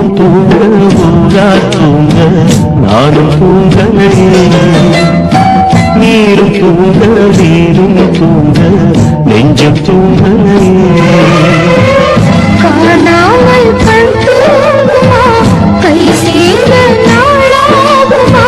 ஊரும் தூங்க ஊரா தூங்க நானும் தூங்கலையே நீரும் தூங்க வீரும் தூங்க நெஞ்சம் தூங்கலையே காணாமல் கண் தூங்குமா கை சேர்ந்த நாளாகுமா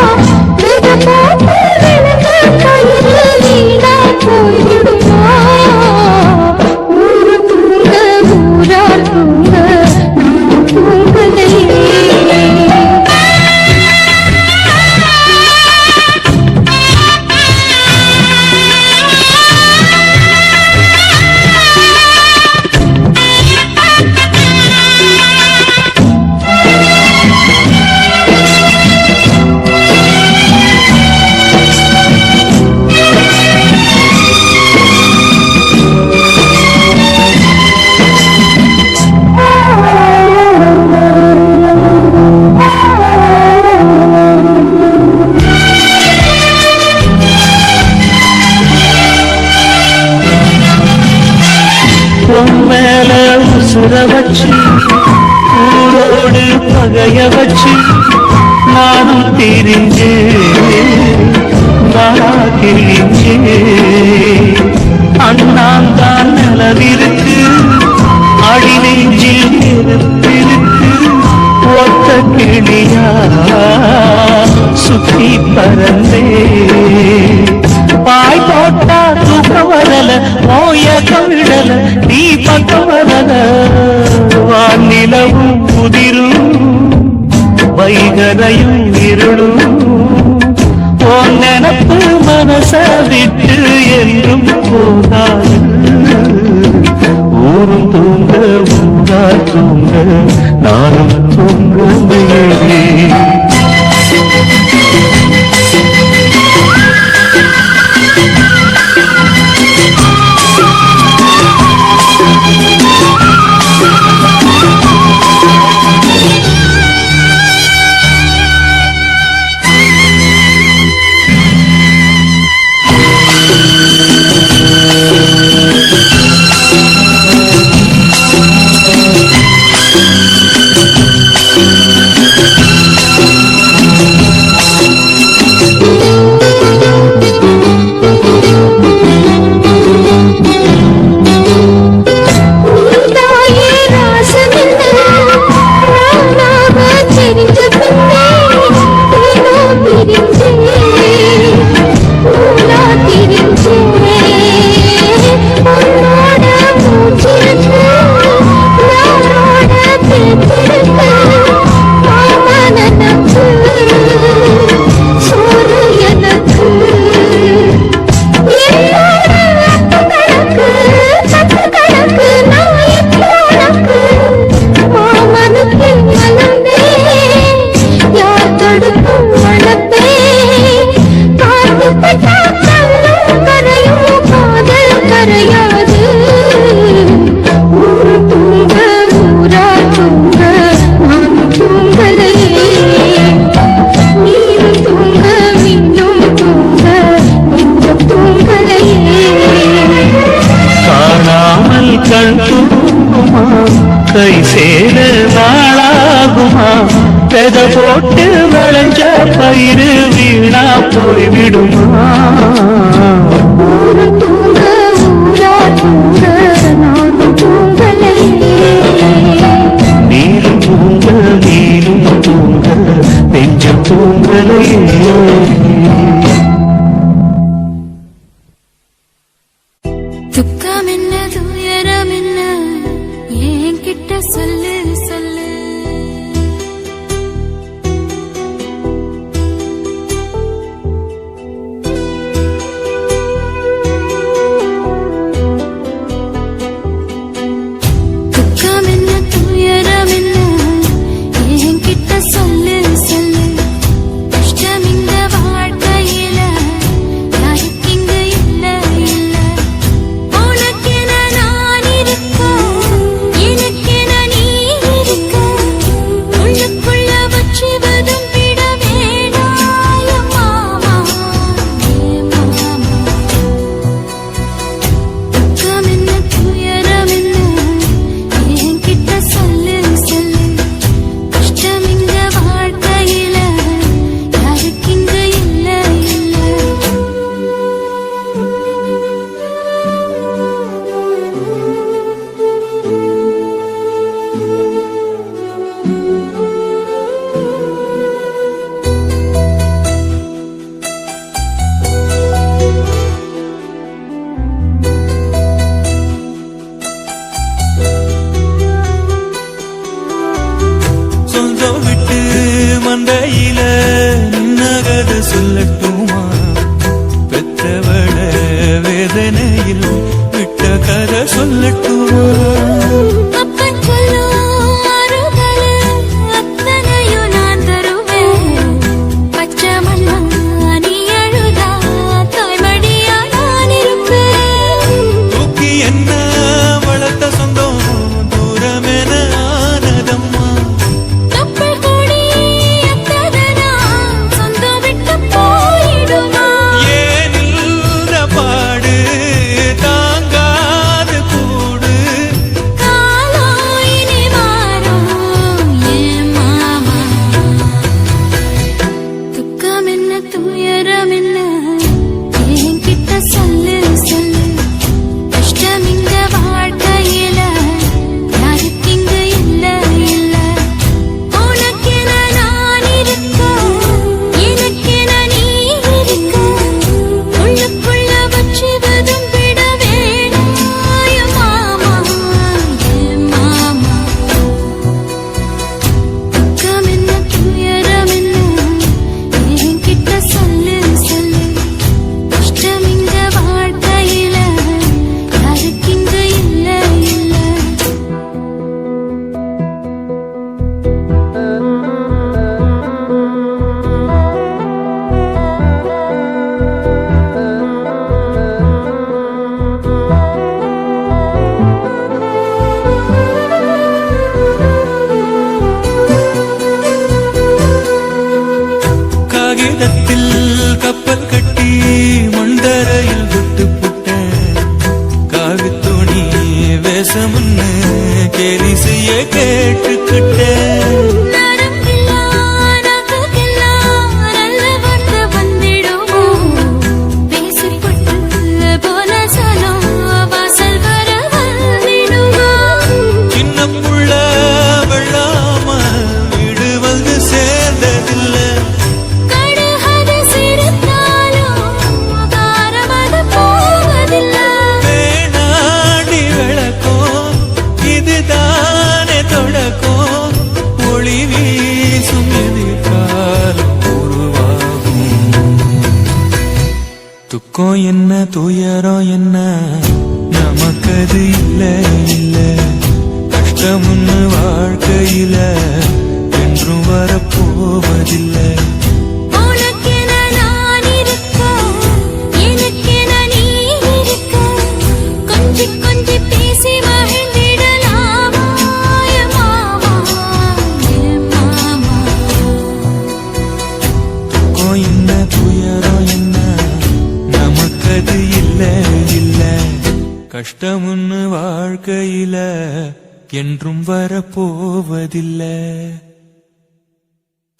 வச்சு ஊரோடு பகைய வச்சு நானும் திரிஞ்சே திரிஞ்சே அண்ணாந்தான் நிலவிருக்கு அடி நெஞ்சில் நெருப்பிருக்கு ஒத்த கிளியா சுத்தி பறந்தே பாய் போட்டா தூக்கம் வரல மோயக்கம் விடல நீ பக்கம் வரல வானிலவும் புதிரும் வைகரையும் இருளும் உன் நினப்பு மனச விட்டு என்றும் போதாது ஊரும் தூங்க ஊரா தூங்க நானும் தூங்க கை சேர நாளாகுமா பெத போட்டு விளைஞ்ச பயிறு வீணா போய்விடுமா நீரும் தூங்க நீரும் தூங்க நெஞ்சம் தூங்கலையே துக்கம் என்ன துயரம் என்ன என்கிட்ட சொல்லு சொல்லு துக்கம் என்ன துயரம் என்ன என்கிட்ட சொல்லு சொல்லு கஷ்டம் இந்த வாழ்க்கையில யாருக்கு இங்கு இல்ல இல்ல உனக்கென நான் இருக்க எனக்கென நீ சொல்லட்டுமா பெற்றவள வேதனையில் விட்ட கதை சொல்லட்டுமா அப்பன் சொல்லும் ஆறுதல் அத்தனையும் நான் தருவேன் பச்சை மண்ணா நீ அழுதா தாய்மடியா நான் இருப்பேன் தூக்கி என்ன வளர்த்த சொந்தம் தூரமென ஆனதம்மா கப்பல் கூடி எத்ததனா சொந்தம் விட்டு போயிடுமா ஏன் இந்த பாடு தாங்காது கூடு காலம் இனி மாறும் ஏன் மாமா துக்கம் என்ன துயரம் என்ன என்கிட்ட சொல்லு சொல்லு கஷ்டம் இந்த வாழ்க்கையில யாருக்கு இங்க இல்ல இல்ல உனக்கென நான் இருக்க எனக்கென நீ இருக்க உள்ளுக்குள்ள வச்சுவதும் விட வேணாய மாமா என் மாமா துக்கம் என்ன துயரம் என்ன என்கிட்ட சொல்லு சொல்லு கஷ்டம் இந்த வாழ்க்கையில யாருக்கு இங்க இல்ல இல்ல காகிதத்தில் கப்பல் கட்டி மண்டரையில் விட்டு புட்டேன் காவித்துணி வேஷமுன்னு கேலி செய்ய கேட்டுக்கிட்டேன் நரம்பெல்லாம் நகக்கெல்லாம் நல்ல வார்த்தை வந்திடுமோ பேசிப்பட்டு போன சனம் வாசல் வர வந்திடுமோ சின்ன புள்ள வெள்ளாம வீடு வந்து சேர்ந்ததில்லை கடுகது சிரித்தாலும் காரமது போவதில்லை வேணாடி விளக்கும் இதுதானே தொடக்கும் ஒளி வீசும் எதிர்காலம் உருவாகும் துக்கம் என்ன துயரம் என்ன நமக்கது இல்ல இல்ல கஷ்டம்னு வாழ்க்கையில என்றும் வரப்போவதில்லை உனக்கென நான் இருக்க எனக்கென நீ இருக்க கொஞ்சி கொஞ்சி பேசி மகிழ்ந்திடலாமா என் மாமா என் மாமா துக்கம் என்ன துயரம் என்ன நமக்கது இல்ல இல்ல கஷ்டம்னு வாழ்க்கையில என்றும் வரப்போவதில்லை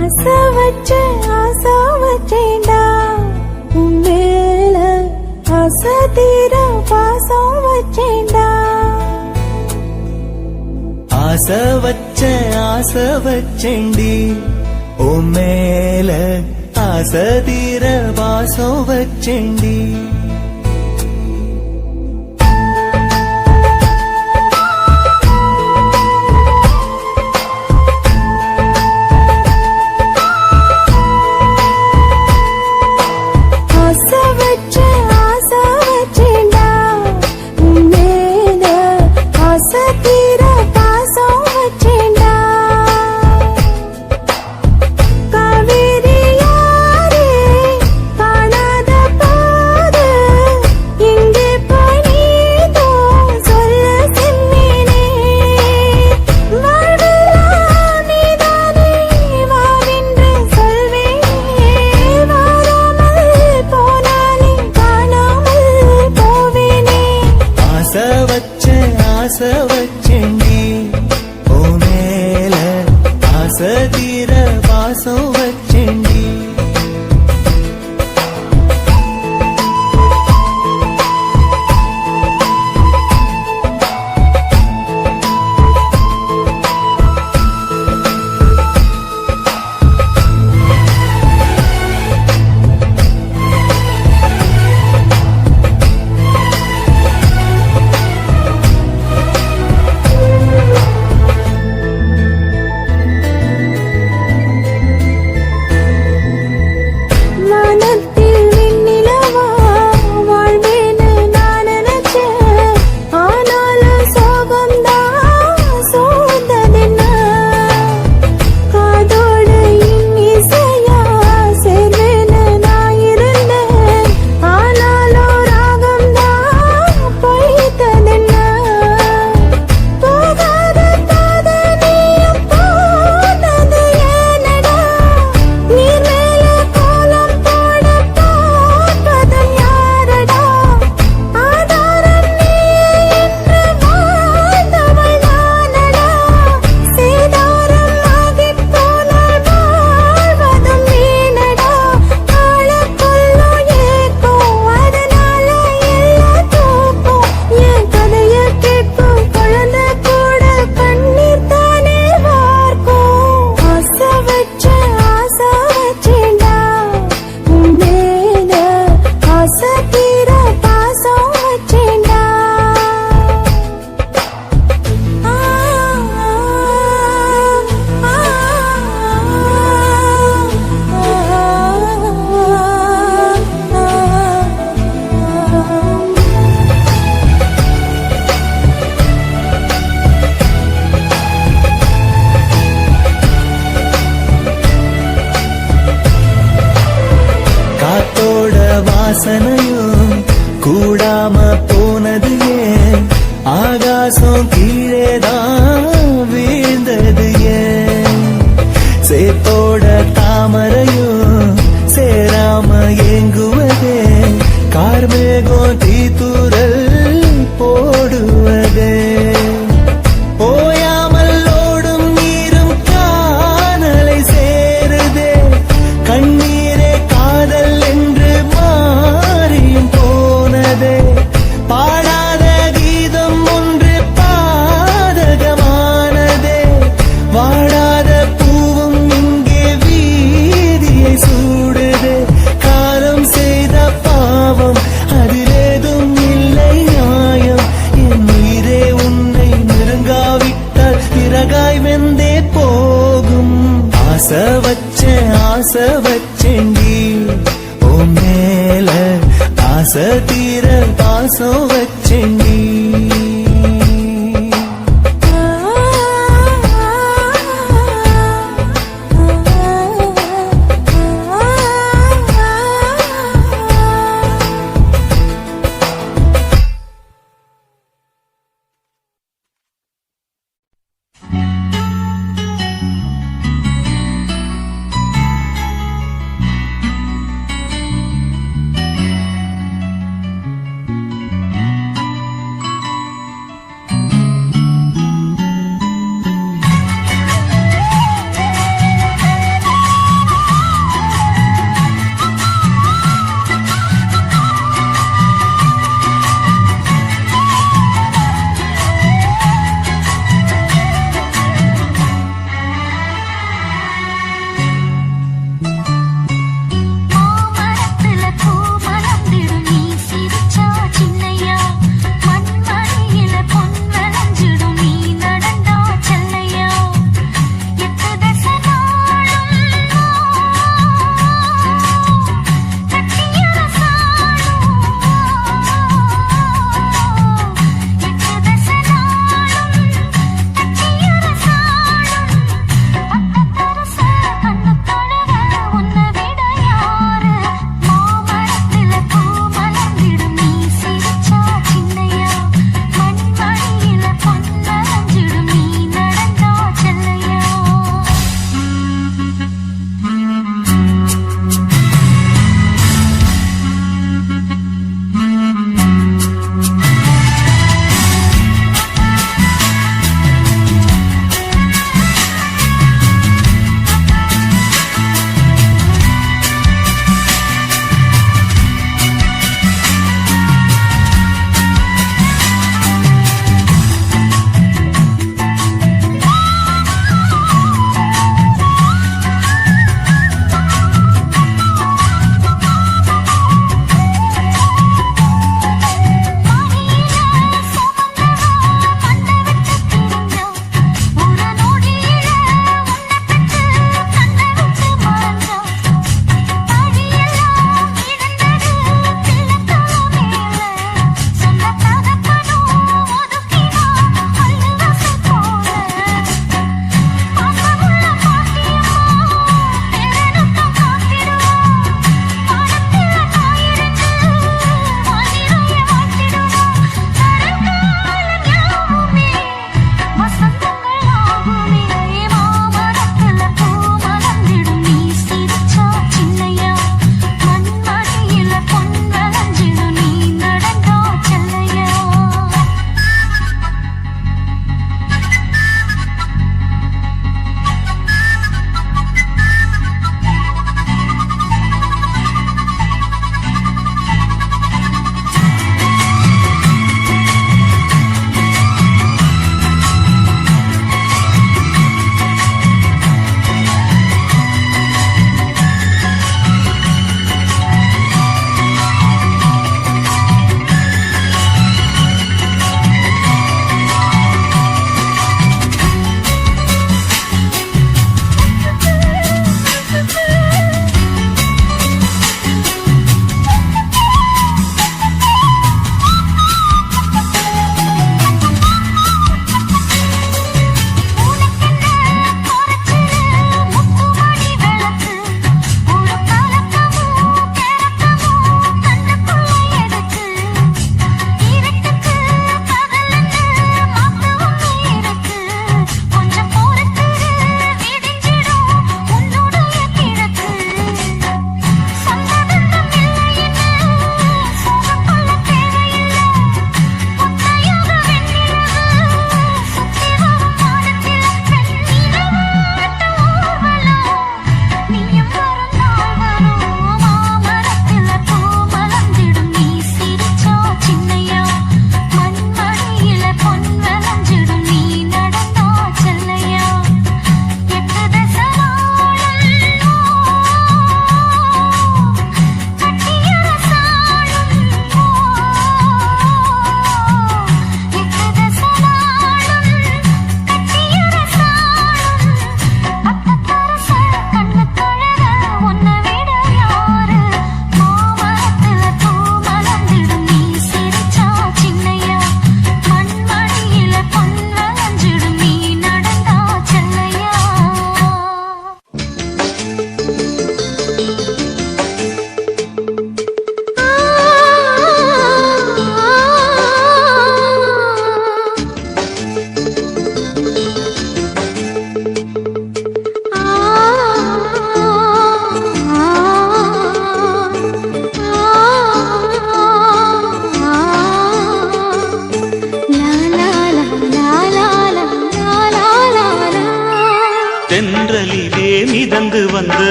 ஆசை வச்சேன்டா உன் மேல ஆசை தீர பாசம் வச்சேன்டா ஆசை வச்சேண்டி உன் மேல ஆசை தீர வாசம் வச்சேண்டி ஆசை வச்சேன்டா உன் மேல ஆசை தீர பாசம் வச்சேன்டா காவேரி யாரே காணாத பாது எங்கே போனீதோ சொல்ல செம்மீனே வாழ்வெல்லாம் நீதானே வாவென்று சொல்வேனே வாராமல் போனாலே காணாமல் போவேனே ஆசை வச்சேண்டி உன் மேல ஆசை தீர வாசம் வச்சேண்டி வாசனையும் கூடாம போனது ஏன் ஆகாசம் கீழேதான் வீழ்ந்தது ஏன் சேத்தோட தாமரையும் சேராம ஏங்குவதே கார்மேகம் தீத்துரல் போடுவதே ஓயாமல் ஓடும் நீரும் காணலை சேருதே கண்ணீரே காதல் என்று மாறி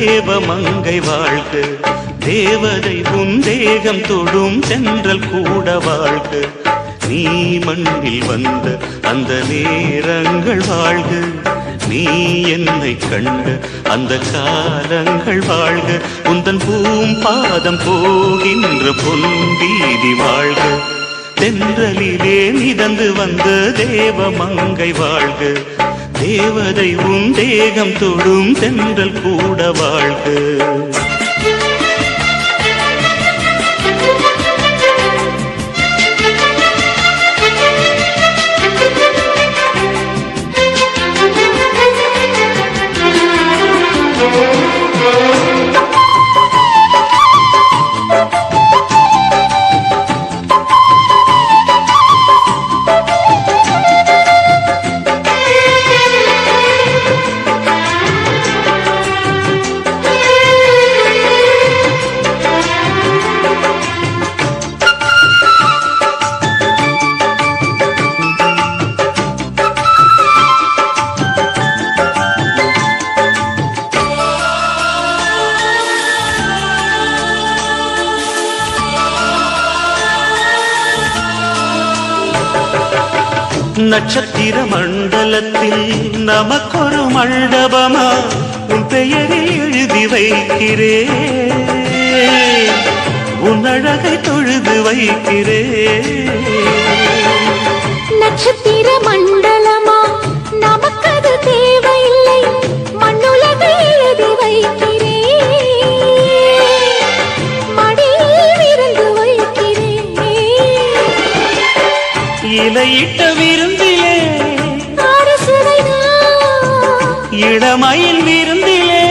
தேவமங்கை வாழ்க, தேவதை உன் தேகம் தொடும் தென்றல் கூட வாழ்க, நீ மண்ணில் வந்த அந்த நேரங்கள் வாழ்க, நீ என்னை கண்ட அந்த காலங்கள் வாழ்க, உந்தன் பூம்பாதம் போகின்ற பொன் வீதி வாழ்க, தென்றலிலே மிதந்து வந்த தேவமங்கை வாழ்க, தேவதை உன் தேகம் தொடும் தென்றல் கூட வாழ்க. நட்சத்திர மண்டலத்தில் நமக்கொரு மண்டபமா உன் பெயரில் எழுதி வைக்கிறேன், உன் அழகை தொழுது வைக்கிறேன். நட்சத்திர மண்டலமா நமக்கது தேவையில்லை, மண்ணுலகை எழுதி வைக்கிறேன், மடியில் இருந்து வைக்கிறேன். இலையிட்ட விருந்திலே இளமயில் விருந்திலே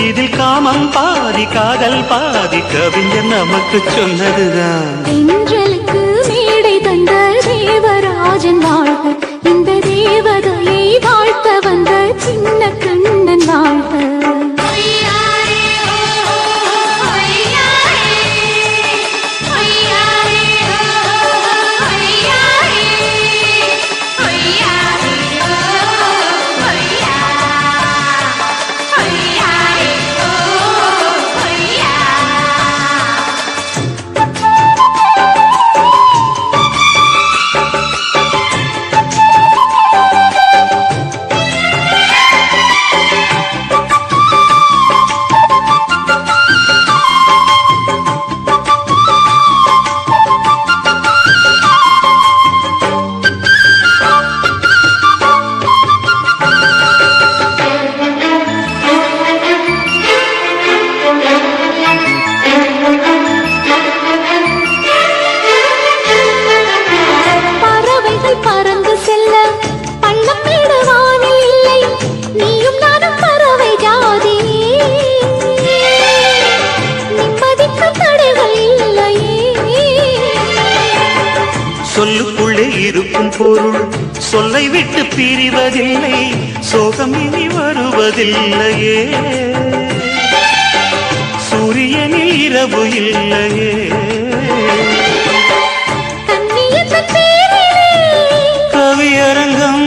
இதில் காமம் பாதி காதல் பாதி கவிஞர் நமக்கு சொன்னதுதான். தென்றலுக்கு மேடை தந்த தேவராஜன் வாழ்க, இந்த தேவதையை வாழ்த்த வந்த சின்ன கண்ணன் வாழ்க. சொல்லுக்குள்ளே இருக்கும் பொருள் சொல்லை விட்டு பிரிவதில்லை, சோகம் இனி வருவதில்லையே, சூரியனில் இரவு இல்லையே. கவியரங்கம்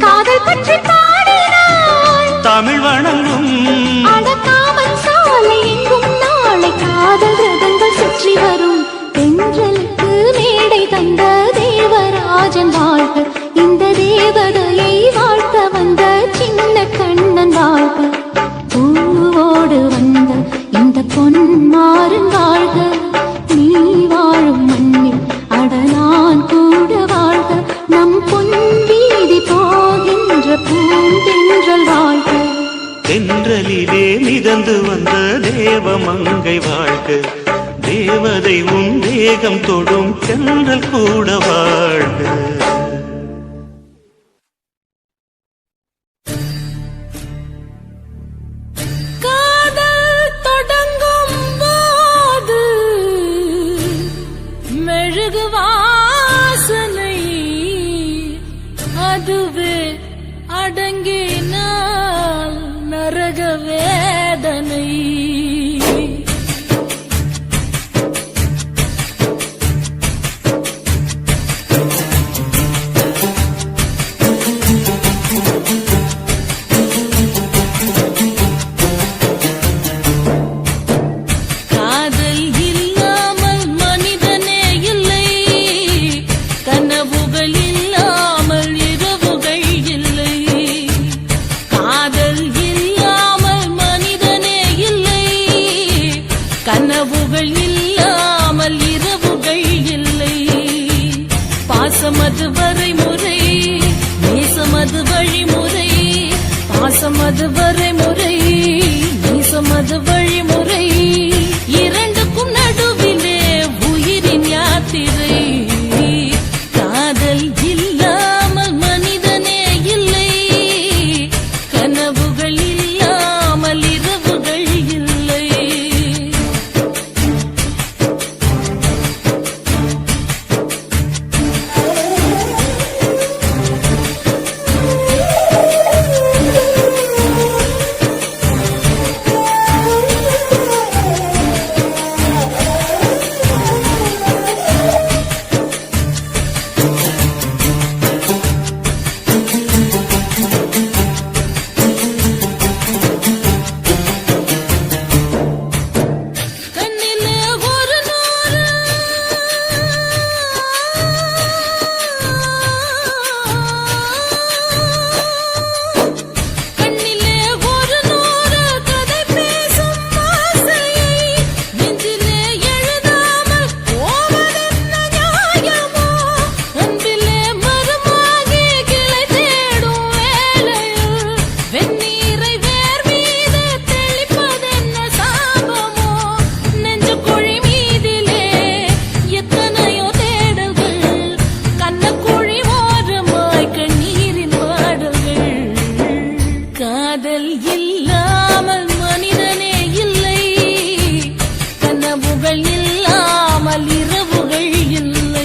காதல் பற்றி பாடினாள், தமிழ் வணங்கும் அடக்காமன் சாலை எங்கும் நாளை காதல் ரதங்கள் சுற்றி வரும். தென்றலுக்கு மேடை தந்த தேவராஜன் வாழ்க, இந்த தேவதையை வாழ்த்த வந்த சின்ன கண்ணன் வாழ்க. பூவோடு வந்த இந்த பொன்மாறன் வாழ்க, நீ வாழும் மண்ணில் அடலான் கூட வாழ்க, நம் பொன் வீதி போகின்ற பூந்தென்றல் வாழ்க. தென்றலிலே மிதந்து வந்த தேவமங்கை வாழ்க, தேவதை உன் தேகம் தொடும் தென்றல் கூட வாழ்க. காதல் தொடங்கும் போது மெழுகு வாசனை, அதுவே அடங்கினால் நரக வேதனை. அது வரைமுறை, நேசம் அது வழிமுறை. பாசம் அது வரைமுறை, நேசம் அது வழிமுறை. இரண்டுக்கும் நடுவிலே உயிரின் யாத்திரை. காதல் இல்லாமல் மனிதனே இல்லை, கனவுகள் இல்லாமல் இரவுகள் இல்லை. கண்ணிலே ஒரு நூறு, கண்ணிலே ஒரு நூறு கதை பேசும் ஆசையை நெஞ்சிலே எழுதாமல் போவதென்ன நியாயமோ? அன்பிலே மரமாகி கிளை தேடும் வேளையில் வெந்நீரை வேர் மீது தெளிப்பதென்ன சாபமோ? நெஞ்சு குழி மீதிலே எத்தனையோ தேடல்கள், கண்ணக்குழி ஓரமாய் கண்ணீரின் பாடல்கள். காதல் இல்லாமல் மனிதனே இல்லை, கனவுகள் இல்லாமல் இரவுகள் இல்லை.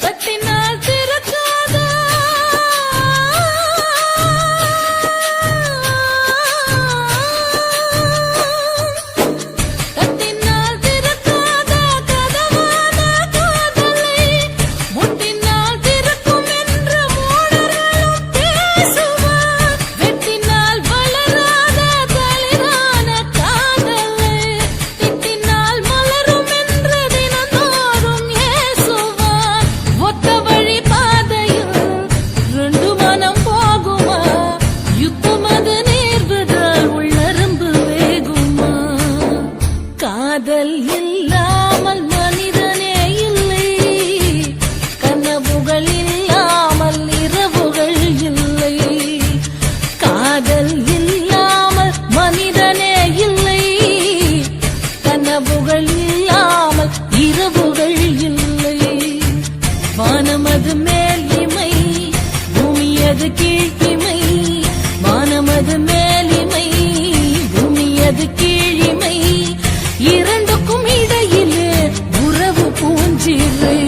தட்டினால் திறக்காதா, தட்டினால் திறக்காதா கதவான காதலை முட்டினால் திறக்கும் என்று மூடர்களும் பேசுவார். வெட்டினால் வளராத தளிரான காதலை திட்டினால் மலரும் என்று தினந்தோறும் ஏசுவார். ஒத்த வழி பாதையில் ரெண்டு மனம் போகுமா? யுத்தம் அது நேர்வதால் உள்ளரம்பு வேகுமா? காதல் இல்லாமல் மனிதனே இல்லை, கனவுகள் இல்லாமல் இரவுகள் இல்லை. காதல் இல்லாமல் மனிதனே இல்லை, கனவுகள் இல்லாமல் இரவுகள் இல்லை. வானமது மேல் இமை, பூமியது கீழ்மை. வானமது மேல் இமை, பூமியது கீழிமை. இரண்டுக்கும் இடையிலே உறவு பூஞ்சிலை.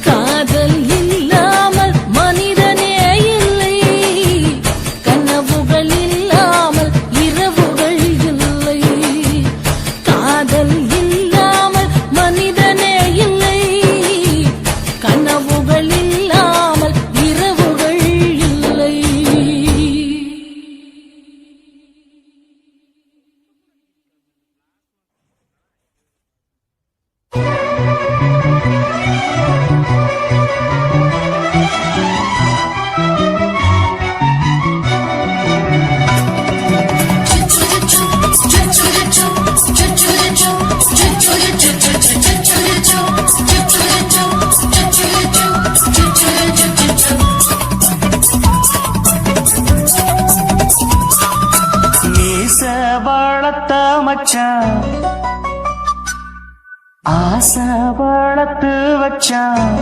காதல் இல்லாமல் மனிதனே இல்லை, கனவுகள் இல்லாமல் இரவுகள் இல்லை. காதல் இல்லாமல் மனிதனே இல்லை, கனவுகள் இல்லாமல் இரவுகள் இல்லை. மீச வளர்த்த மச்சான், ஆசை வளர்த்து வச்சான்.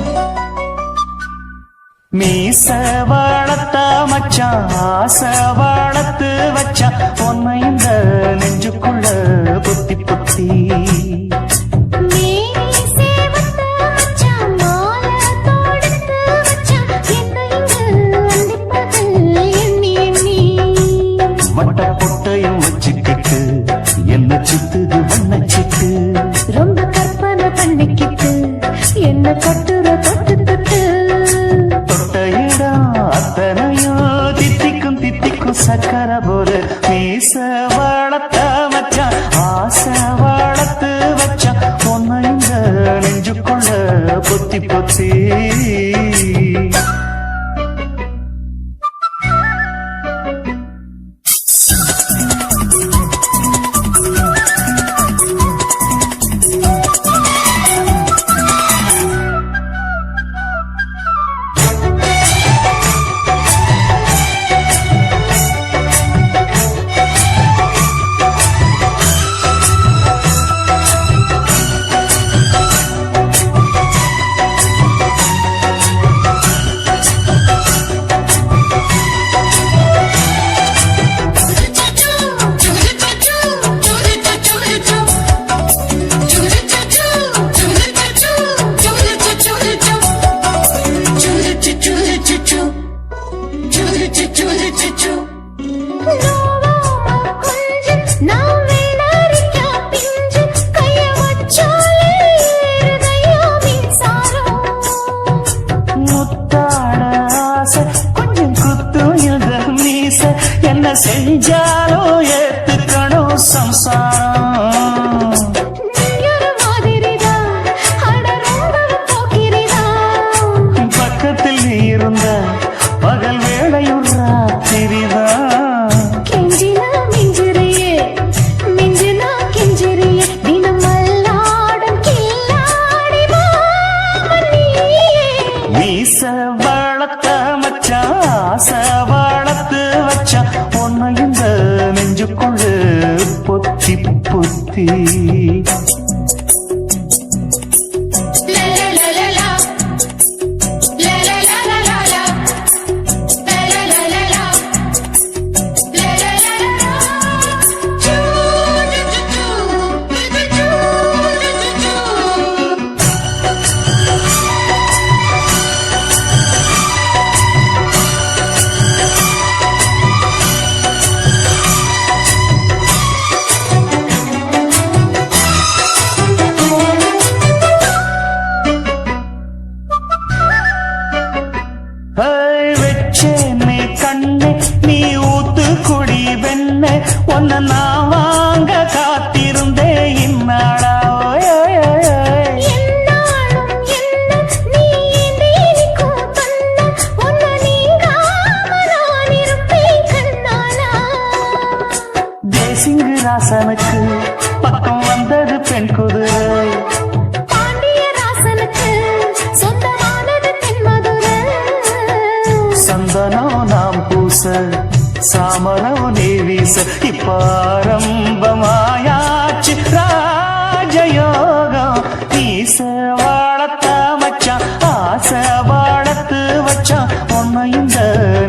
மீச வளர்த்த மச்சான், ஆசை வளர்த்து வச்சான். பொன்னை இந்த நெஞ்சுக்குள்ள பொத்தி பொத்தி. வட்ட பொட்டையும் வச்சுக்கிட்டு என்ன சுத்துது வண்ணச்சிட்டு. ரொம்ப கற்பனை பண்ணிக்கிட்டு என்ன கட்டுற தொட்டு தொட்டு பொத்தி பொத்தி என்ன செஞ்சாலோ ஏத்துக்கணும் சம்சாரம் பக்கத்தில் நீ இருந்த பகல் வேளையும் ராத்திரிதான் கெஞ்சினா மிஞ்சிறியே மிஞ்சினா கெஞ்சிறியே தினம் மல்லாடும் கில்லாடி மீச வளர்த்த மச்சான் ஆசை வளர்த்து வச்சான் உன்னை இந்த நெஞ்சுக்குள்ளு பொத்தி பொத்தி வெச்சேனே கண்ணே நீ ஊத்து குடி வெண்ணே உன்னை நான் வாங்க காத்திருந்தே இந்நாளா தேசிங்கு ராசனுக்கு பக்கம் வந்தது பெண் குதிரை சந்தனோ நாம் பூச சாமனோ நீ வீச இப்பாரம்பமாயாச்சு ராஜயோகம் ஈச வாழத்த மச்சான் ஆசை வாழத்து வச்சான் உன்னை இந்த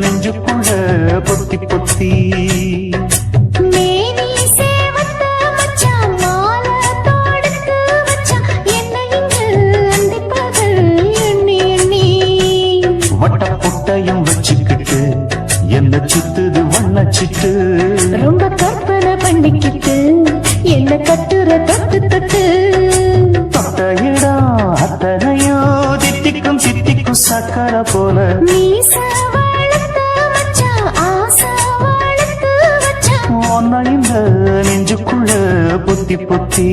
நெஞ்சுக்குள்ள பொத்தி பொத்தி வட்டப்புட்டையும் வச்சுக்கிட்டு என்ன சுத்துது வண்ணச்சிட்டு ரொம்ப கற்பனை பண்ணிக்கிட்டு என்ன கட்டுற தொட்டு தொட்டு தொட்ட இடம் அத்தனையோ தித்திக்கும் சித்திக்கும் சக்கர போல ஒன்ன இந்த நெஞ்சுக்குள்ள பொத்தி பொத்தி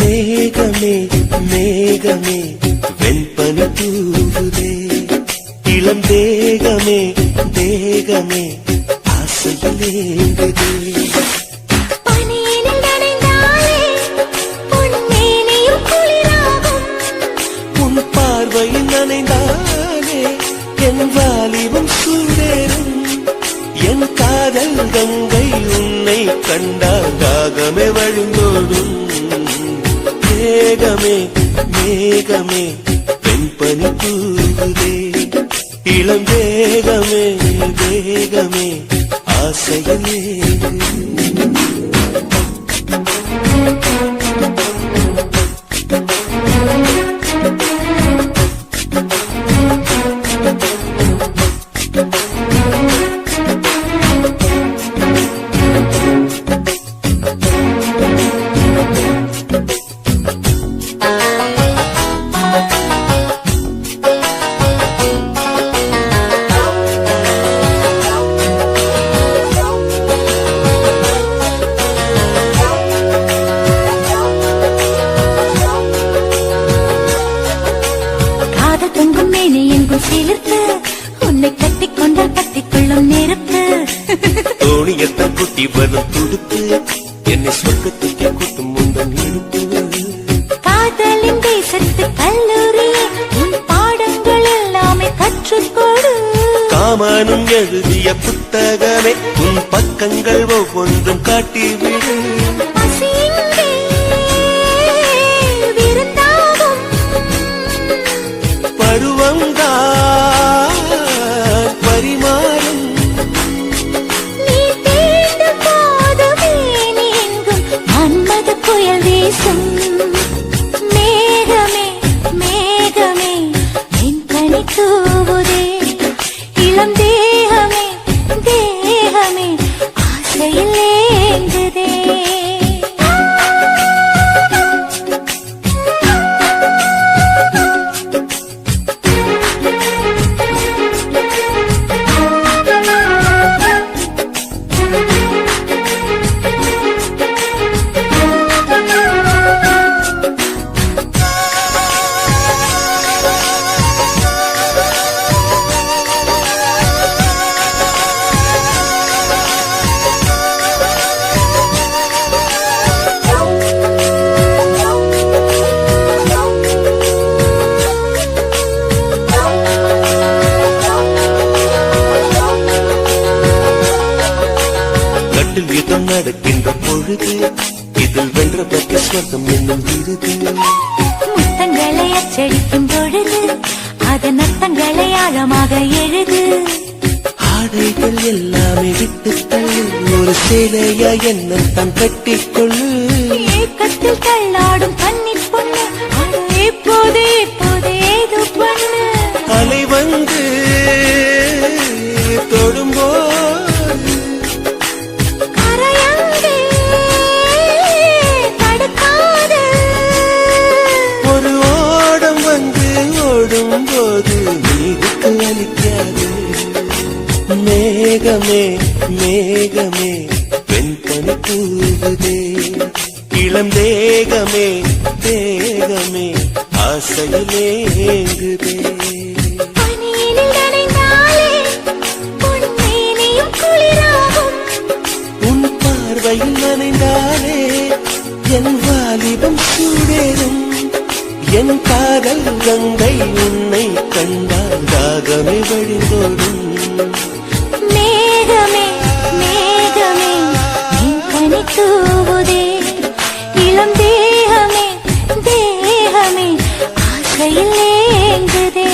மேகமே மேகமே வெண்பனி தூவுதே இளம் தேகமே தேகமே ஆசையிலேங்குதே உன் பார்வையில் நனைந்தானே என் வாலிபம் சூடேறும் என் காதல் கங்கை உன்னை கண்டால் தாகமே வழிந்தோடும் மேகமே மேகமே வெண்பனி தூவுதே இளம் வேகமே வேகமே ஆசையிலே உன்னை கட்டிக்கொண்டால் கட்டிக்கொள்ளும் நெருப்பு தோணியத்தான் குட்டி வரும் துடுப்பு என்னை சொர்க்கத்துக்கே கூட்டும் முந்தன் இடுப்பு காதலின் தேசத்து கல்லூரியே உன் பாடங்கள் எல்லாமே கற்றுக்கொடு காமனும் எழுதிய புத்தகமே உன் பக்கங்கள் ஒவ்வொன்றும் காட்டிவிடு பரிமாறும் நீ தீண்டும் போதுமே நீங்கும் மன்மத புயல் வீசும் மேகமே மேகமே என் கனி தூவுதே இளம் தேகமே தேகமே ஆசையில் ஏங்குதே நடக்கின்ற பொழுது இதில் வென்ற பக்க சொர்க்கம் என்னும் விருது முத்தங்களை அச்சடிக்கும் பொழுது அதன் அர்த்தங்களை ஆழமாக எழுது ஆடைகள் எல்லாமே விட்டு தள்ளு ஒரு சேலையா என்ன தான் கட்டிக்கொள்ளு ஏக்கத்தில் தள்ளாடும் கன்னி பொண்ணு இப்போது இப்போது ஏதோ பண்ணு அலை வந்து தொடும்போது போது நீருக்கு அளிக்காது மேகமே மேகமே வெண்பனி தூவுதே இளம் தேகமே தேகமே ஆசையிலே ஏங்குதே உன் பார்வையில் நனைந்தாலே என் வாலிபம் சூடேறும் என் காதல் கங்கை உன்னை கண்டால் தாகமே வழிந்தோடும் மேகமே மேகமே என் கனி தூவுதே இளம் தேகமே தேகமே ஆசையில் ஏங்குதே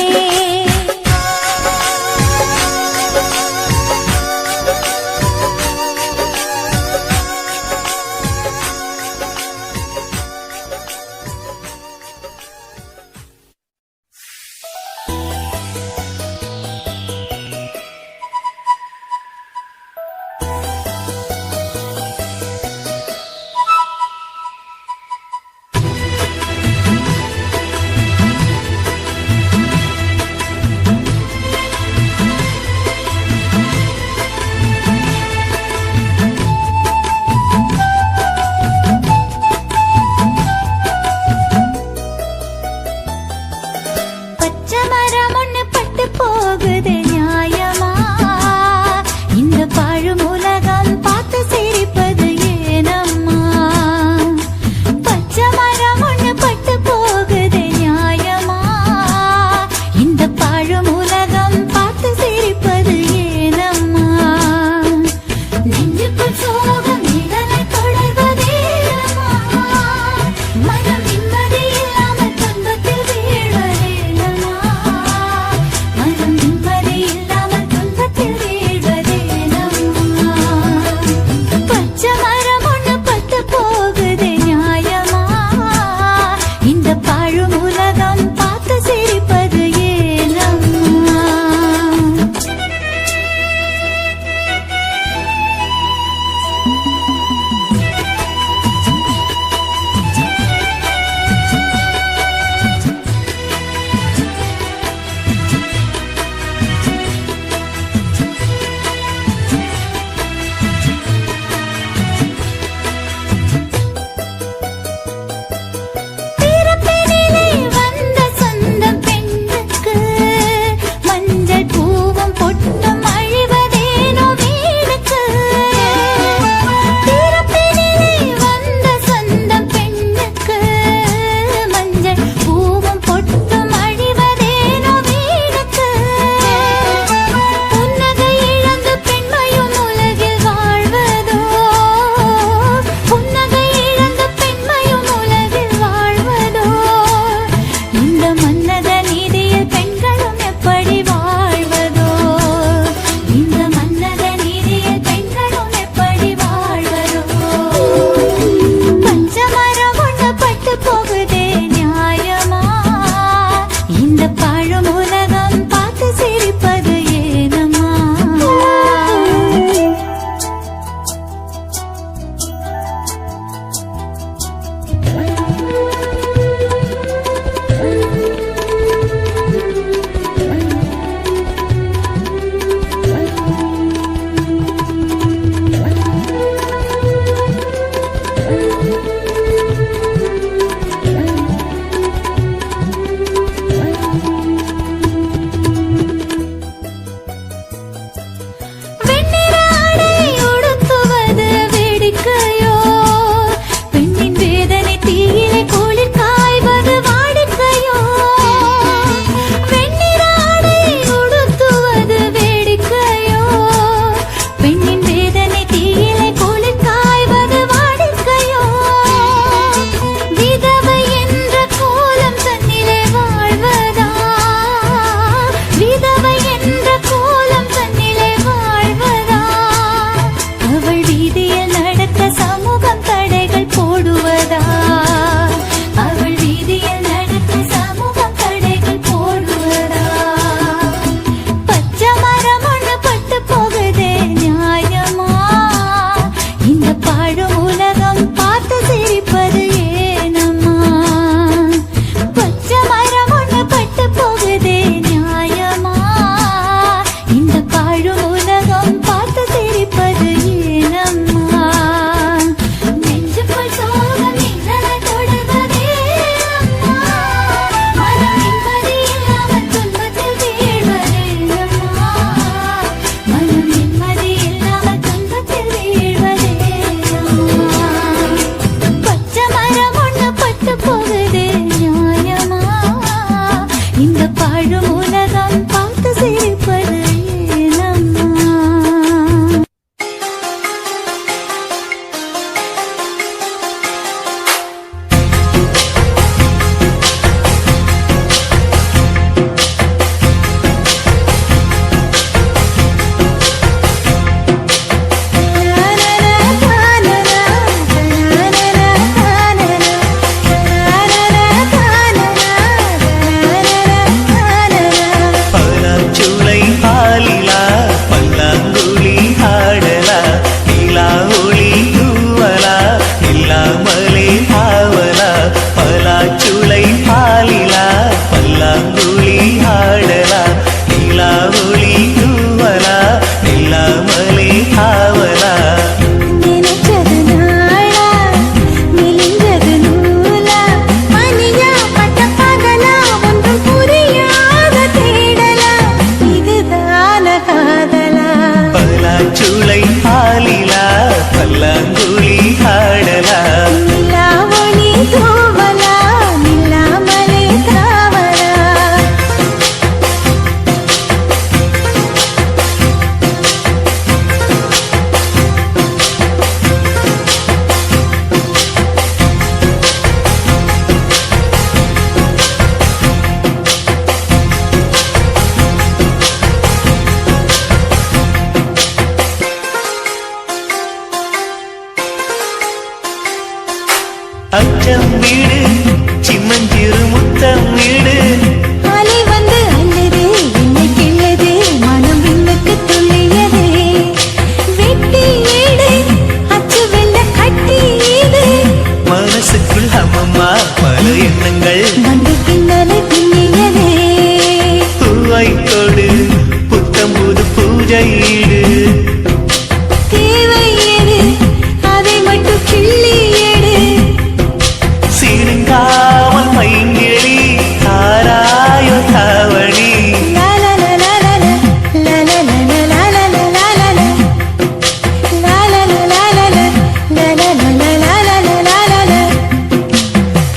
மனம் நிம்மதி இல்லாமல் துன்பத்தில் வீழ்வதேனமா இந்த பாழும் உலகம் பார்த்து சிரிப்பது ஏனம்மா? வெண்ணிற ஆடை உடுத்துவது வேடிக்கையோ? பெண்ணின் வேதனை தீயிலே குளிர் காய்வது வாடிக்கையோ? வெண்ணிற ஆடை உடுத்துவது வேடிக்கையோ? பெண்ணின் வேதனை தீயிலே குளிர் காய்வது வாடிக்கையோ? விதவை என்ற கோலம் தன்னிலே வாழ்வதா? விதவை என்ற கோலம் தன்னிலே வாழ்வதா? அவள் வீதியில் நடக்க சமூகம் தடைகள் போடுவதா? அவள் வீதியில் நடக்க சமூகம் தடைகள் போடுவதா? பச்சை மரம் ஒண்ணு பட்டு போகுதே நியாயமா? இந்த பாழும் உலகம் பார்த்து சிரிப்பது ஏனம்மா? பச்சை மரம் ஒண்ணு பட்டு போகுதே நியாயமா? இந்த பாழும் உலகம் பார்த்து சிரிப்பது ஏனம்மா? நெஞ்சுக்குள் சோகம் நிழலை தொடுவதே அம்மா. மனம் நிம்மதி இல்லாமல் துன்பத்தில் வீழ்வதே அம்மா. மனம் நிம்மதி இல்லாமல் துன்பத்தில் வீழ்வதே அம்மா. பச்சை மரம் ஒண்ணு பட்டு போகுதே நியாயமா? இந்த பாழும் உலகம் பார்த்து சிரிப்பது ஏனம்மா? பலாச்சுளை பாலிலா பல்லாங்குழி ஆடலா நிலா ஒளி தூவலா இல்லாமலே ஆவலா. பலாச்சுளை பாலிலா பல்லாங்குழி ஆடலா நிலா ஒளி தூவலா இல்லாமலே ஆவலா. நினைச்சது நாளா மெலிஞ்சது நூலா? மணியா பட்ட பகலா ஒன்றும் புரியாத தேடலா? இதுதான காதலா? பலாச்சுளை பாலிலா பல்லாங்குழி ஆடலா நிலா ஒளி தூவலா நில்லாமலே தாவலா? அச்சம் வீடு சின்னஞ்சிறு முத்தம் வீடு. அலை வந்து அல்லது என்னை கிள்ளது மனம் விண்ணுக்கு துள்ளியதே. வெட்டி ஏடு அச்சு வெள்ள கட்டி இது மனசுக்குள் அம்மம்மா பல எண்ணங்கள் வந்து பின்னலை பின்னியதே. பூவை கொடு புத்தம் புது பூஜை ஈடு. தேவை ஏது அதை மட்டும் கிள்ளி ஏடு. சீருங்காமல் மைங்கிழி தாராயோ தாவணி.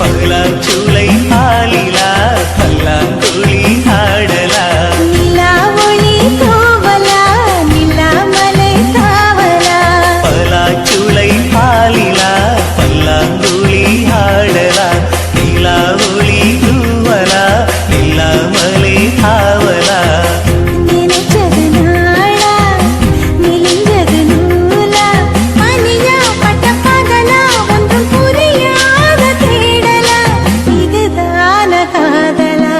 பலாச்சுளை பாலிலா பல்லாங்குழி ஆடலா நிலா ஒளி தூவலா நில்லாமலே தாவலா? பலாச்சுளை பாலிலா பல்லாங்குழி ஆடலா நிலா ஒளி தூவலா நில்லாமலே ஆவலா. நினைச்சது நாளா மெலிஞ்சது நூலா? மணியா பட்ட பகலா ஒன்றும் புரியாத தேடலா? இதுதான காதலா?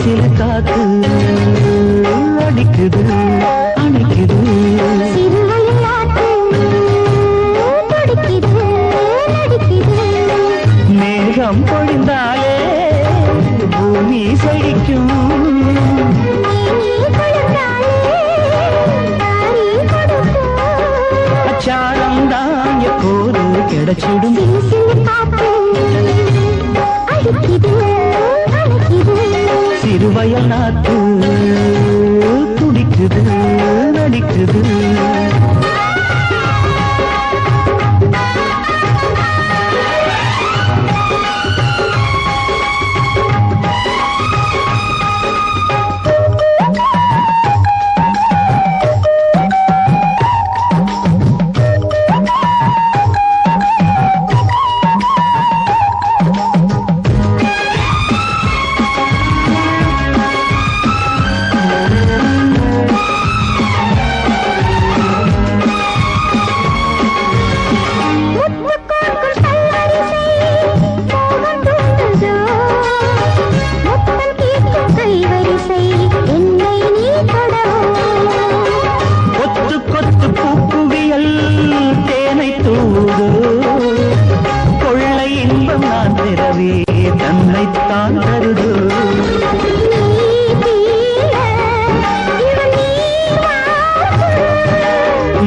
சிறு காத்து அடிக்குது அணைக்குது மேகம் பொழிந்தாலே பூமி செழிக்கும் அச்சாரம் தான் எப்போது கிடைச்சிடும் சிறுவயல் நாத்து துடிக்குது நடிக்குது தன்னைத்தான் தருது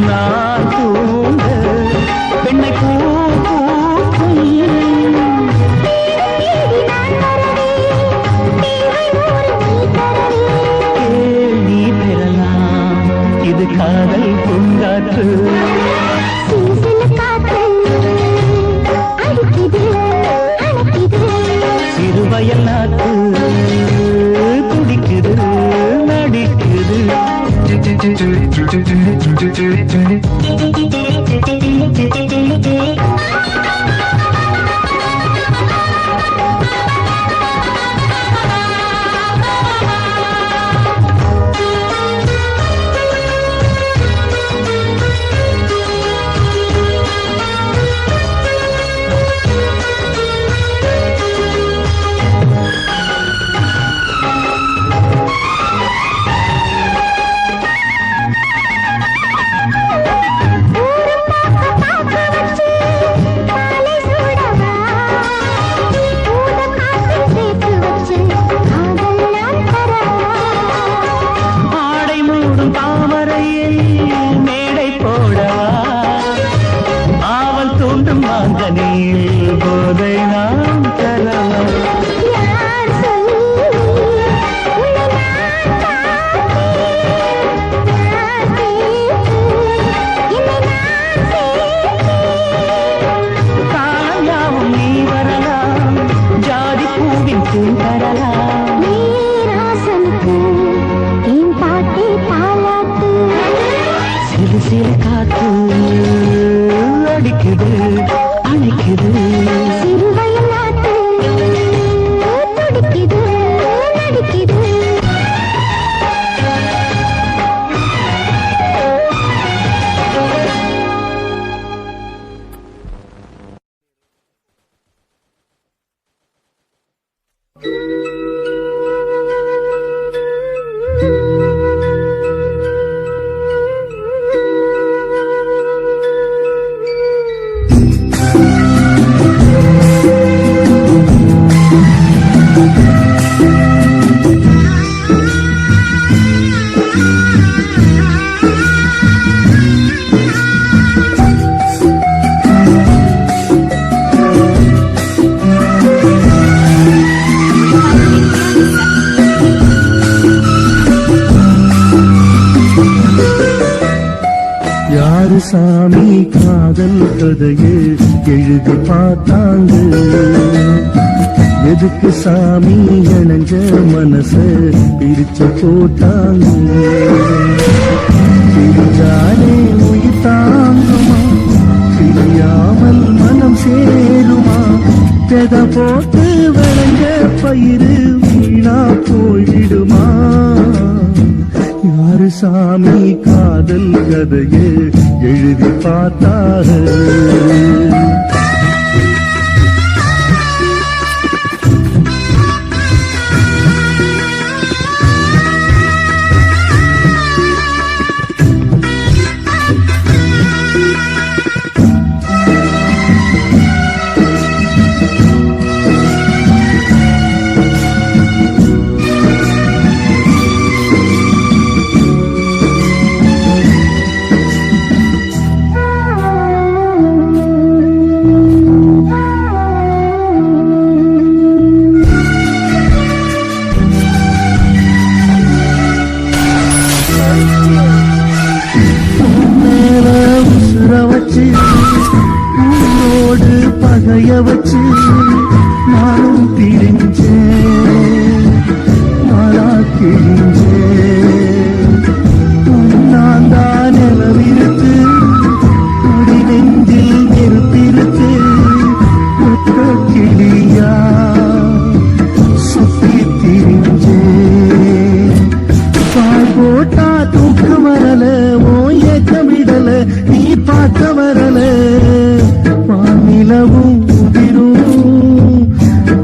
நான் தூங்க பெண்ணை பூ பூக்கும் நீ பெறலாம் இது காதல் பூங்காற்று சிறுவயல் நாத்து துடிக்குது நடிக்குது போதை நாம் தரலாம் காயாவும் நீ வரலாம் ஜாதி பூவின் பூ தரலாம் சிறு சிறு காத்து அடிக்குது அணைக்குது சிறுவயல் நாத்து துடிக்குது நடிக்குது யாரு சாமி காதல் கதையை எழுதி பார்த்தாங்க எதுக்கு சாமி இணைஞ்ச மனச பிரிச்சு போட்டாங்க பிரிஞ்சாலே உயிர் தாங்குமா பிரியாமல் மனம் சேருமா பெத போட்டு விளைஞ்ச பயிறு வீணா போய்விடுமா யாரு சாமி காதல் கதையை எழுதி பார்த்தாரு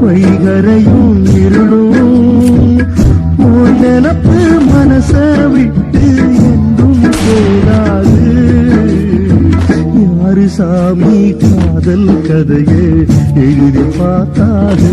வைகரையும் இருளும் உன் நினப்பு மனச விட்டு என்றும் போகாது. யாரு சாமி காதல் கதையை எழுதி பார்த்தாது.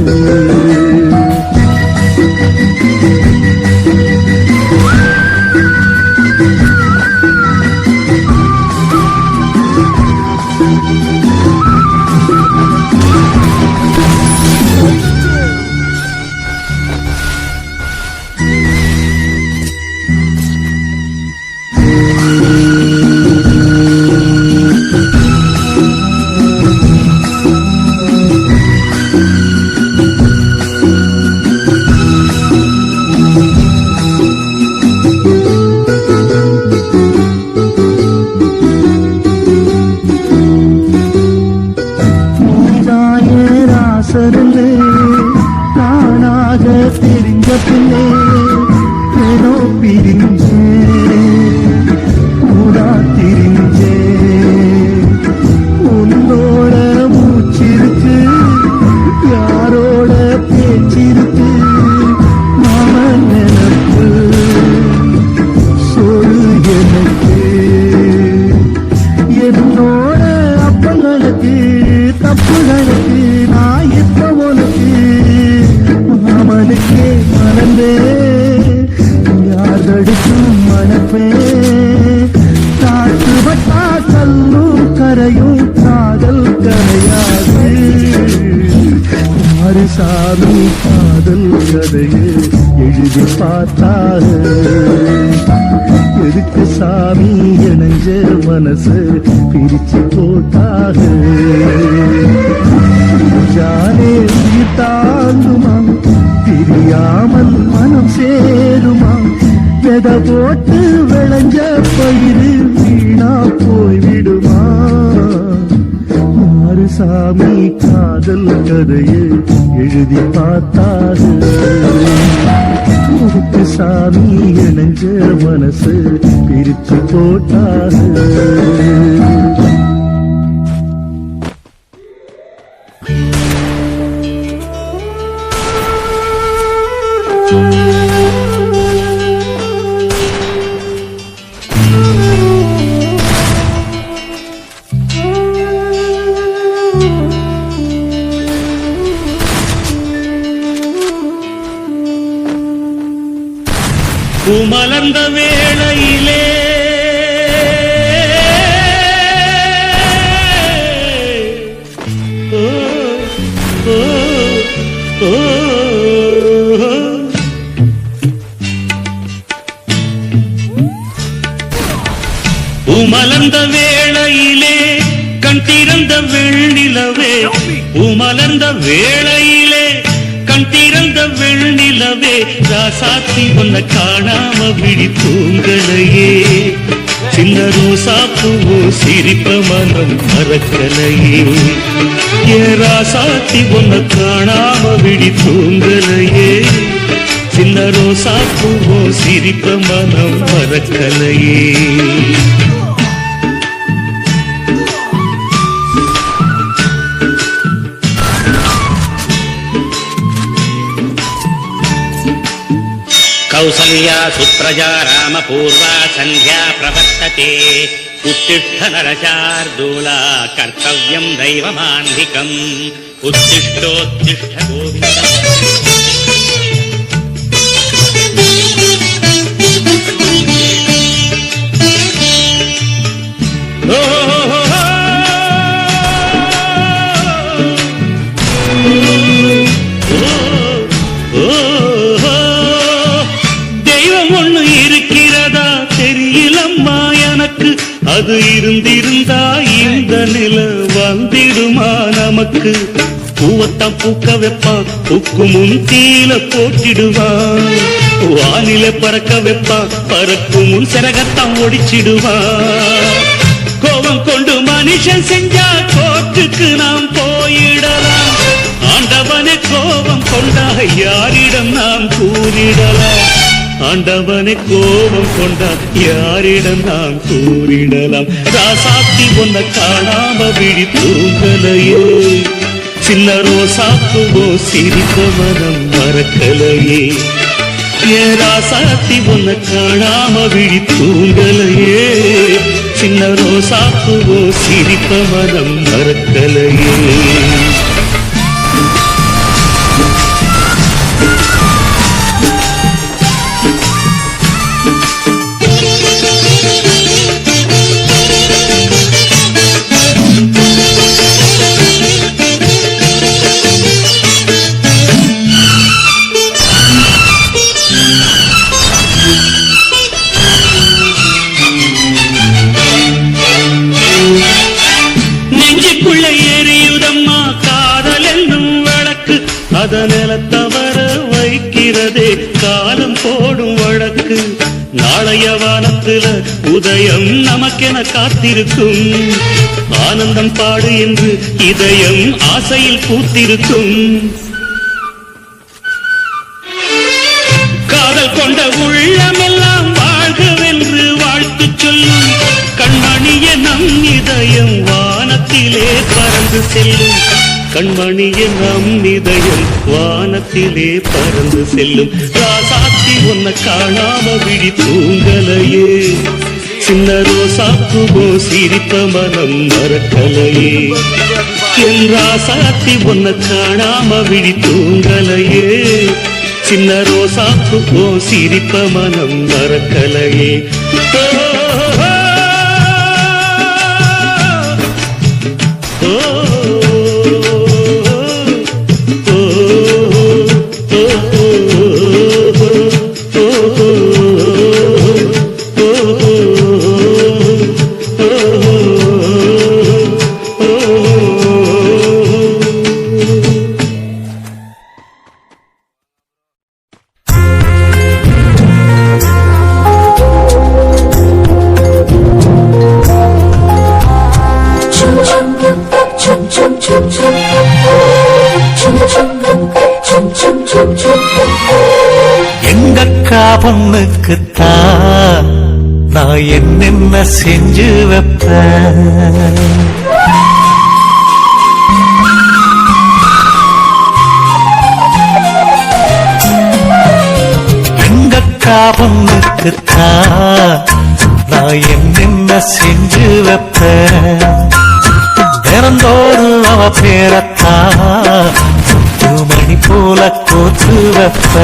ராசருளே நானாக தெரிஞ்ச பிள்ளை ஏதோ பிரிஞ்சே ஊடா திரிஞ்சே. உன்னோட மூச்சிருக்கு யாரோட பேச்சிருக்கு மாமன் நினப்பு சொல்லு எனக்கு. என்னோட அப்பங்களுக்கு தப்புகளுக்கு நான் இப்ப உனக்கு மாமனுக்கே மறந்தே யார் தடுக்கும் மனப்பே. காற்று வட்டா கல்லும் கரையும் காதல் கரையாது. யாரு சாமி காதல் கதையை எழுதி பார்த்தாரு. எதுக்கு சாமி இணைஞ்ச மனசு பிரிச்சு போட்டாக. ஜானே உயிர் தாங்குமா தெரியாமல் மனம் சேருமா. விதை போட்டு விளைஞ்ச பயிறு வீணா போய்விடுமா. யாரு சாமி காதல் கதையை எழுதி பார்த்தாரு. உனக்கு சாமி இணைஞ்ச மனசு பிரிச்சு போட்டாரு. பூமலர்ந்த வேளையிலே பூமலர்ந்த வேளையிலே கண் திறந்த வெள்ளிலவே. பூமலர்ந்த வேளையிலே கண் திறந்த வெள்ளிலவே. ராசாத்தி உன்னை காணாம விழி தூங்கலையே. சின்ன ரோசா பூவோ சிரிப்ப மனம் மறக்கலையே. ஏ ராசாத்தி உன்னை காணாம விழி தூங்கலையே. சின்ன ரோசா பூவோ சிரிப்ப மனம் மறக்கலையே. कौसल्या सुप्रजा रामपूर्वा सन्ध्या प्रवर्तते. उत्तिष्ठ नरशार्दूला कर्तव्यं दैवमान्धिकम्. उत्तिष्ठोत्तिष्ठ गोविन्द. அது இருந்திருந்தா இந்த நில வந்திடுமா நமக்கு. பூவத்தான் பூக்க வைப்பான் பூக்கு முன் தீல போட்டிடுவான். வானில பறக்க வைப்பான் பறக்கும் முன் சிறகத்தான் ஒடிச்சிடுவான். கோபம் கொண்டு மனுஷன் செஞ்சா கோர்ட்டுக்கு நாம் போயிடலாம். ஆண்டவனே கோபம் கொண்டா யாரிடம் நாம் கூறிடலாம். ஆண்டவனை கோபம் கொண்டார் யாரிடம் நாம் கூறிடலாம். ராசாத்தி உன்னை காணாம விழி தூங்கலையே. சின்ன ரோசாப்பூவோ சிரித்த மனம் மறக்கலையே ஏன் ராசாத்தி உன்னை காணாம விழி தூங்கலையே சின்ன ரோசாப்பூவோ சிரித்த மனம் மறக்கலையே நெஞ்சுக்குள்ள எரியுதம்மா காதல் என்னும் வழக்கு அதனில தவற வைக்கிறதே காலம் போடும் வழக்கு நாளைய வானத்துல உதயம் நமக்கென காத்திருக்கும் ஆனந்தம் பாடு என்று இதயம் ஆசையில் பூத்திருக்கும் காதல் கொண்ட உள்ளமெல்லாம் வாழ்கவென்று வாழ்த்து சொல்லும் கண்மணிய நம் இதயம் வானத்திலே பறந்து செல்லும் கண்மணிய நம் இதயம் வானத்திலே பறந்து செல்லும் ராசாத்தி உன்னை காணாம விழி தூங்கலையே சின்ன ரோசாப்பூவோ சிரித்த மனம் மறக்கலையே என் ராசாத்தி உன்னை காணாம விழி தூங்கலையே சின்ன ரோசாப்பூவோ சிரித்த மனம் மறக்கலையே எங்கக்கா பொண்ணுக்குத்தான் நான் என்னென்ன செஞ்சு வைப்பேன் எங்கக்கா பொண்ணுக்குத்தான் நான் என்னென்ன செஞ்சு வைப்பேன் திறந்தோறும் அவ பேரத்தான் மணி போல கோத்து வைப்ப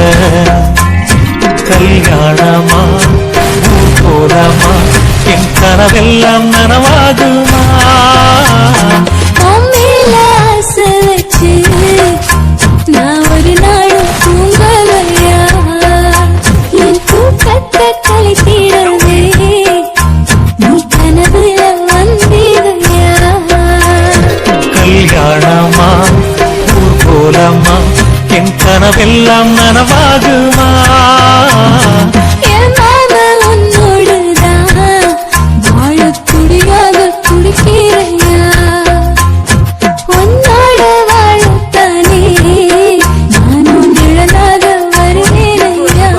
கல்யாணமா ஊர் போலமா என் கனவெல்லாம் நனவாகுமா நான் ஒரு நாளும் தூங்கலையா என் தூக்கத்தை கழித்திடவே நீ கனவுல வந்திடையா கல்யாணமா ஊர் போலமா என் கனவெல்லாம் நனவாகுமா என் மாமா உன்னோடுதான் வாழ துடியாக துடிக்கிறையா உன்னோட வாழத்தானே நானும் நிழலாக வருவேனையா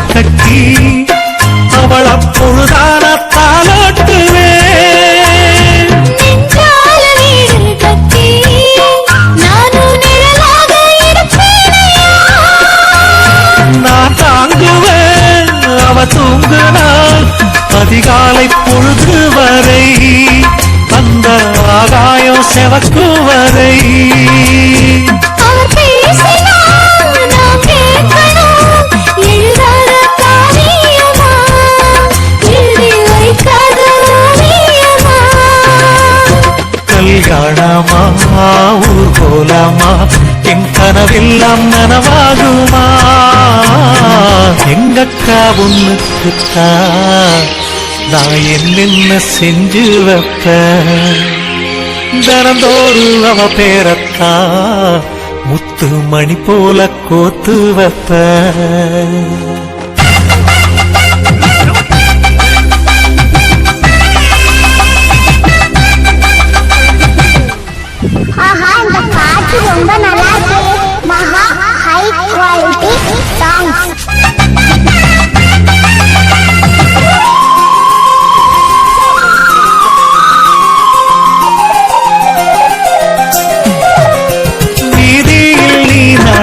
கட்டி அவள் அப்பொழுதான தாலாட்டுவே நான் தாங்குவேன் அவ தூங்குனாள் அதிகாலை பொழுது வரை அந்த ஆகாயம் செவக்கு வரை கல்யாணமா ஊர் போலாமா என் கனவெல்லாம் நனவாகுமா எங்கக்கா ஒண்ணுக்குத்தான் நான் என்னென்ன செஞ்சு வைப்பேன் தினந்தோறு அவ பேரத்தான் முத்து மணி போல கோத்து வைப்பேன்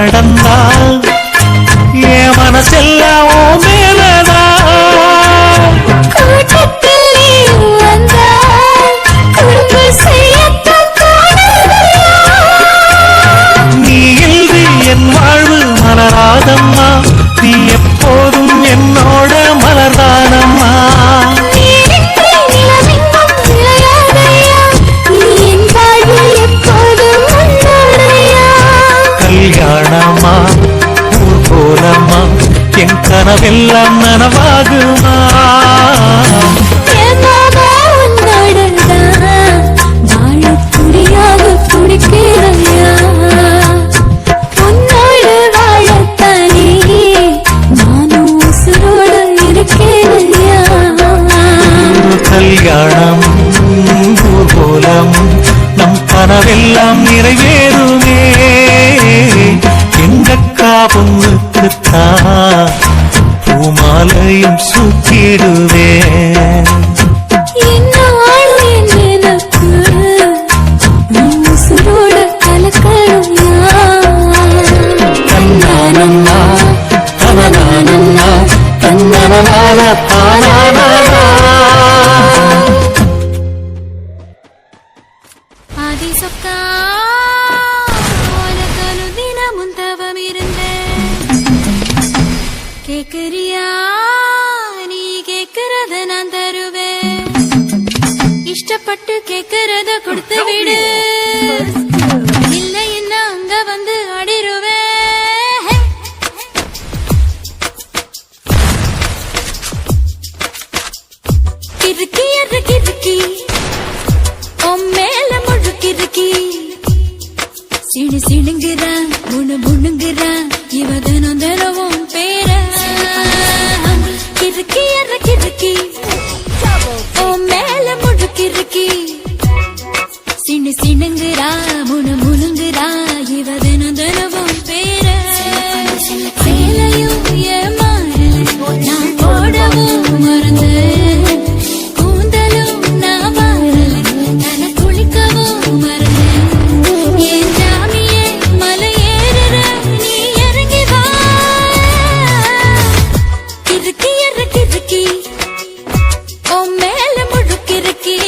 நடந்தால் என் மனசெல்லாம் உன் மேலதான். கூட்டத்தில் நீ வந்தால் குறும்பு செய்யத்தான் தோணுதையா? நீ இன்றி என் வாழ்வு மலராதம்மா, நீ எப்போதும் என்னோட மலர்தானம்மா. நீரின்றி நிலவெங்கும் விளையாதையா? நீ என் வாழ்வில் எப்போதும் உன்னோடையா? கல்யாணமா ஊர்கோலமா என் கனவெல்லாம் நனவாகுமா? என் மாமா உன்னோடதான் வாழத் துடியாக துடிக்கிறதையா? உன்னோடு வாழத்தானே நானும் உசுரோடு இருக்கிறையா? கல்யாணம் ஊர்கோலம் நம் கனவெல்லாம் நிறைவேறுமே. எங்கக்கா பொண்ணுக்குத்தான் பூமாலையும் சூட்டிடுவேன். என்னாலும் என் நினைப்பு நீ உசுரோடு கலக்கலையா? தன்னானன்னா தனனானன்னா தன்னனனான தானானா. ஆதி சொக்கா உனக்கொரு தினமும் தவம் இருந்தேன். கேக்குறியா? நீ கேக்குறத நான் தருவேன். இஷ்டப்பட்டு கேக்குறத கொடுத்து விடு, இல்லை என்ன அங்க வந்து அடிருவேன். கிறுக்கி என்ற கிறுக்கி உன் மேல முழுக்கிறுக்கி சிடு சிடுங்குறா முணு முணுங்குறா இவ தினம் தினமும் பேர கிறுக்கி என்ற கிறுக்கி உன் மேல முழுக்கிறுக்கி சிடு சிடுங்குறா முணு முணுங்குறா இவ தினம் தினமும் பேர சேலையும் ஏமாறல நான் போடவும் மறந்தேன். கூந்தலும் நான் மாறல தன குளிக்கவும் மறந்தேன். என் ஜாமியே மலை ஏறுற நீ இறங்கி வா. கிறுக்கி எற கிறுக்கி உன் மேல முழுக்கிறுக்கி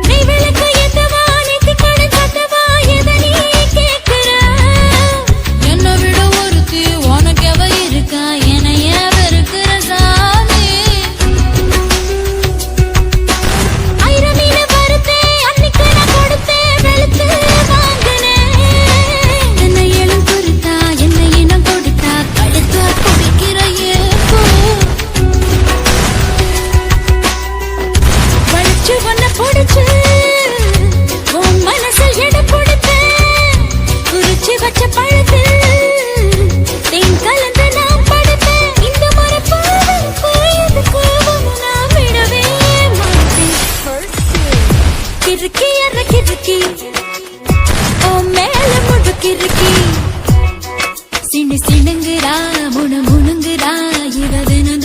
நீ விளக்கு ஏத்தவா நெத்தி கண் காட்டவா எத நீ கேக்குற? என்ன விட ஒருத்தி உனக்கு எவ இருக்கா? என்னைய வெறுக்கிற சாமி. ஆயிரம் மீன வறுத்தே அன்னைக்கு நான் கொடுத்தேன் வெளுத்து வாங்கினேன். என்ன இளம் கொடுத்தா என்ன இனம் கொடுத்தா கழுத்தா குடிக்கிற ஏப்போ வளைச்சு ஒன்ன பொடிச்சு உன் மனசில் எடை கொடுப்பேன். குறிச்சு வச்ச பழத்து தேன் கலந்து நான் படுப்பேன். இந்த முறை பாவம் போயது கோபம் நான் விடவே மாட்டேன். கிறுக்கி எற கிறுக்கி உன் மேல முழுக்கிறுக்கி சிடு சிடுங்குறா முணு முணுங்குறா இவ தினம்